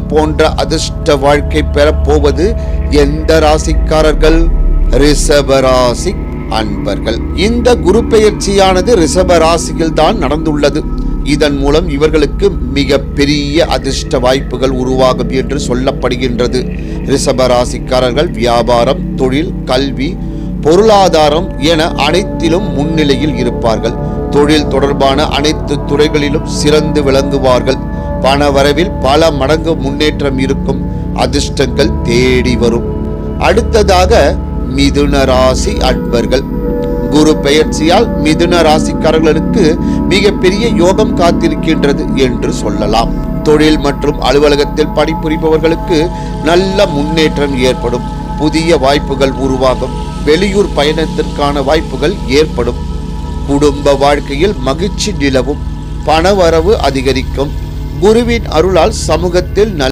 போன்ற அதிர்ஷ்ட வாழ்க்கை பெறப்போவது எந்த ராசிக்காரர்கள்? ரிஷப ராசி அன்பர்கள். இந்த குரு பெயர்ச்சியானது ரிஷப ராசியில் தான் நடந்துள்ளது. இதன் மூலம் இவர்களுக்கு மிக பெரிய அதிர்ஷ்ட வாய்ப்புகள் உருவாகும் என்று சொல்லப்படுகின்றது. ரிஷப ராசிக்காரர்கள் வியாபாரம், தொழில், கல்வி, பொருளாதாரம் என அனைத்திலும் முன்னிலையில் இருப்பார்கள். தொழில் தொடர்பான அனைத்து துறைகளிலும் சிறந்து விளங்குவார்கள். பண வரவில் பல மடங்கு முன்னேற்றம் இருக்கும். அதிர்ஷ்டங்கள் தேடி வரும். அடுத்ததாக மிதுன ராசி அன்பர்கள். குரு பெயர்ச்சியால் மிதுன ராசிக்காரர்களுக்கு மிக பெரிய யோகம் காத்திருக்கின்றது என்று சொல்லலாம். தொழில் மற்றும் அலுவலகத்தில் பணிபுரிபவர்களுக்கு நல்ல முன்னேற்றம் ஏற்படும். புதிய வாய்ப்புகள் உருவாகும். வெளியூர் பயணத்திற்கான வாய்ப்புகள் ஏற்படும். குடும்ப வாழ்க்கையில் மகிழ்ச்சி நிலவும். பணவரவு அதிகரிக்கும். குருவின் அருளால் சமூகத்தில்